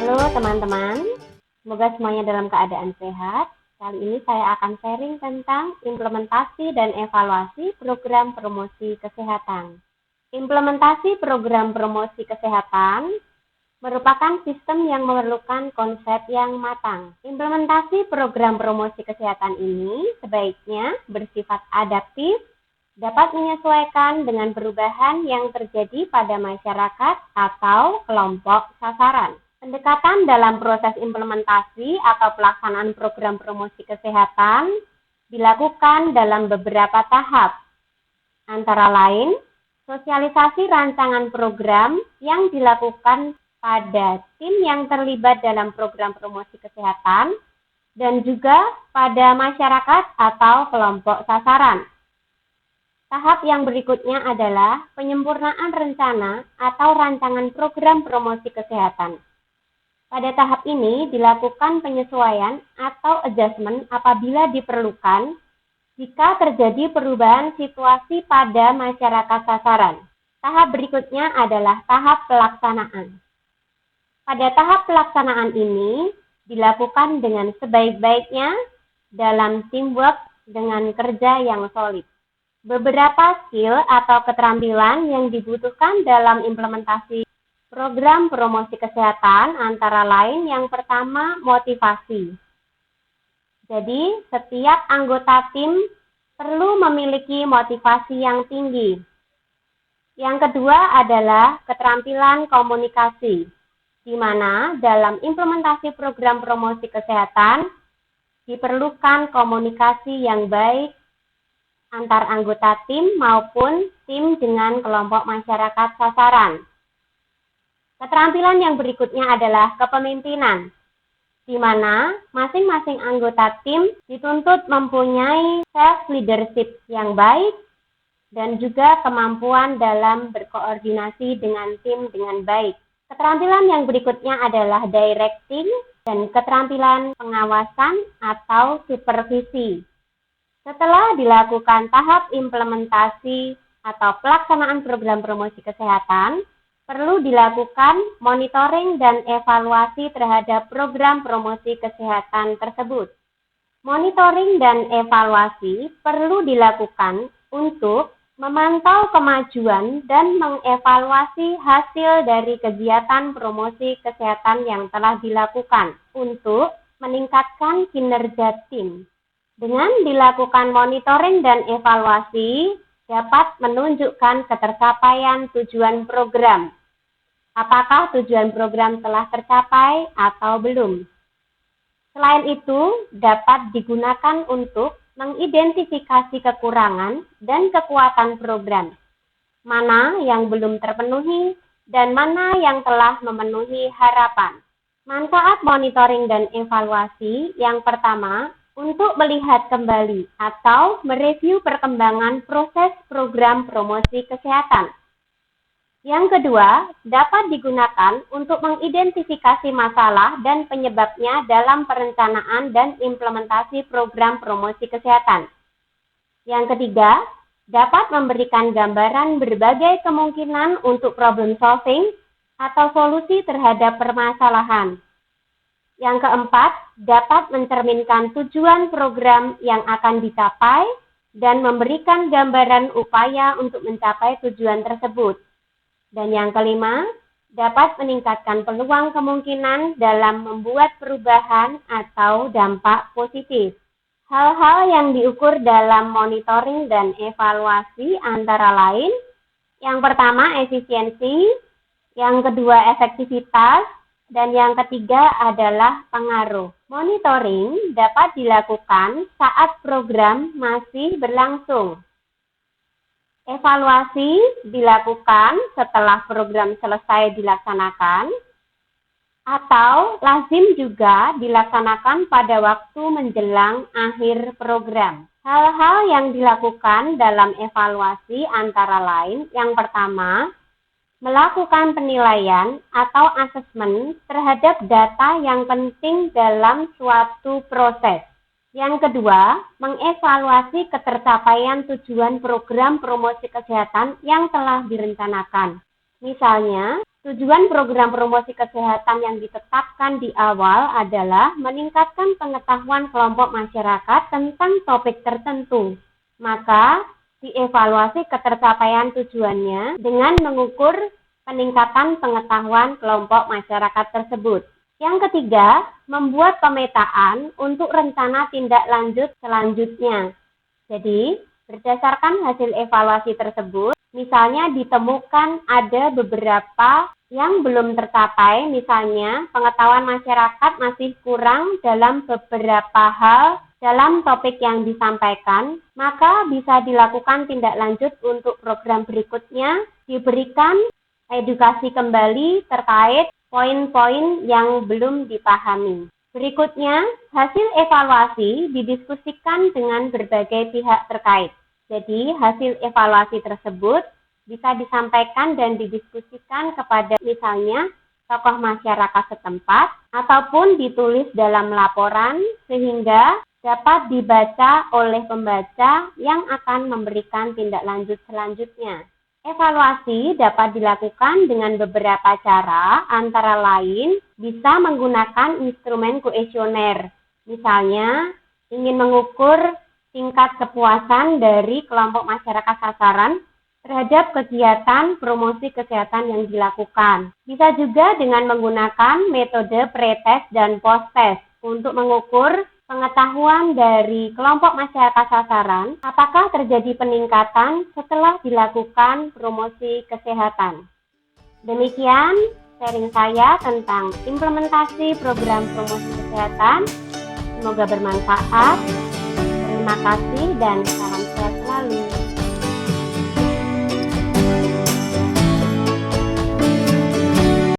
Halo teman-teman, semoga semuanya dalam keadaan sehat. Kali ini saya akan sharing tentang implementasi dan evaluasi program promosi kesehatan. Implementasi program promosi kesehatan merupakan sistem yang memerlukan konsep yang matang. Implementasi program promosi kesehatan ini sebaiknya bersifat adaptif, dapat menyesuaikan dengan perubahan yang terjadi pada masyarakat atau kelompok sasaran. Pendekatan dalam proses implementasi atau pelaksanaan program promosi kesehatan dilakukan dalam beberapa tahap, antara lain sosialisasi rancangan program yang dilakukan pada tim yang terlibat dalam program promosi kesehatan dan juga pada masyarakat atau kelompok sasaran. Tahap yang berikutnya adalah penyempurnaan rencana atau rancangan program promosi kesehatan. Pada tahap ini dilakukan penyesuaian atau adjustment apabila diperlukan jika terjadi perubahan situasi pada masyarakat sasaran. Tahap berikutnya adalah tahap pelaksanaan. Pada tahap pelaksanaan ini dilakukan dengan sebaik-baiknya dalam teamwork dengan kerja yang solid. Beberapa skill atau keterampilan yang dibutuhkan dalam implementasi program promosi kesehatan antara lain yang pertama motivasi. Jadi, setiap anggota tim perlu memiliki motivasi yang tinggi. Yang kedua adalah keterampilan komunikasi, di mana dalam implementasi program promosi kesehatan diperlukan komunikasi yang baik antar anggota tim maupun tim dengan kelompok masyarakat sasaran. Keterampilan yang berikutnya adalah kepemimpinan, di mana masing-masing anggota tim dituntut mempunyai self-leadership yang baik dan juga kemampuan dalam berkoordinasi dengan tim dengan baik. Keterampilan yang berikutnya adalah directing dan keterampilan pengawasan atau supervisi. Setelah dilakukan tahap implementasi atau pelaksanaan program promosi kesehatan, perlu dilakukan monitoring dan evaluasi terhadap program promosi kesehatan tersebut. Monitoring dan evaluasi perlu dilakukan untuk memantau kemajuan dan mengevaluasi hasil dari kegiatan promosi kesehatan yang telah dilakukan untuk meningkatkan kinerja tim. Dengan dilakukan monitoring dan evaluasi, dapat menunjukkan ketercapaian tujuan program. Apakah tujuan program telah tercapai atau belum? Selain itu, dapat digunakan untuk mengidentifikasi kekurangan dan kekuatan program. Mana yang belum terpenuhi dan mana yang telah memenuhi harapan. Manfaat monitoring dan evaluasi yang pertama, untuk melihat kembali atau mereview perkembangan proses program promosi kesehatan. Yang kedua, dapat digunakan untuk mengidentifikasi masalah dan penyebabnya dalam perencanaan dan implementasi program promosi kesehatan. Yang ketiga, dapat memberikan gambaran berbagai kemungkinan untuk problem solving atau solusi terhadap permasalahan. Yang keempat, dapat mencerminkan tujuan program yang akan dicapai dan memberikan gambaran upaya untuk mencapai tujuan tersebut. Dan yang kelima, dapat meningkatkan peluang kemungkinan dalam membuat perubahan atau dampak positif. Hal-hal yang diukur dalam monitoring dan evaluasi antara lain, yang pertama efisiensi, yang kedua efektivitas, dan yang ketiga adalah pengaruh. Monitoring dapat dilakukan saat program masih berlangsung. Evaluasi dilakukan setelah program selesai dilaksanakan, atau lazim juga dilaksanakan pada waktu menjelang akhir program. Hal-hal yang dilakukan dalam evaluasi antara lain, yang pertama, melakukan penilaian atau asesmen terhadap data yang penting dalam suatu proses. Yang kedua, mengevaluasi ketercapaian tujuan program promosi kesehatan yang telah direncanakan. Misalnya, Tujuan program promosi kesehatan yang ditetapkan di awal adalah meningkatkan pengetahuan kelompok masyarakat tentang topik tertentu. Maka, dievaluasi ketercapaian tujuannya dengan mengukur peningkatan pengetahuan kelompok masyarakat tersebut. Yang ketiga, membuat pemetaan untuk rencana tindak lanjut selanjutnya. Jadi, berdasarkan hasil evaluasi tersebut, misalnya ditemukan ada beberapa yang belum tercapai, misalnya pengetahuan masyarakat masih kurang dalam beberapa hal dalam topik yang disampaikan, maka bisa dilakukan tindak lanjut untuk program berikutnya, diberikan edukasi kembali terkait poin-poin yang belum dipahami. Berikutnya, hasil evaluasi didiskusikan dengan berbagai pihak terkait. Jadi, hasil evaluasi tersebut bisa disampaikan dan didiskusikan kepada misalnya tokoh masyarakat setempat ataupun ditulis dalam laporan sehingga dapat dibaca oleh pembaca yang akan memberikan tindak lanjut selanjutnya. Evaluasi dapat dilakukan dengan beberapa cara, antara lain bisa menggunakan instrumen kuesioner. Misalnya, ingin mengukur tingkat kepuasan dari kelompok masyarakat sasaran terhadap kegiatan promosi kesehatan yang dilakukan. Bisa juga dengan menggunakan metode pretest dan posttest untuk mengukur pengetahuan dari kelompok masyarakat sasaran, apakah terjadi peningkatan setelah dilakukan promosi kesehatan. Demikian sharing saya tentang implementasi program promosi kesehatan. Semoga bermanfaat. Terima kasih dan salam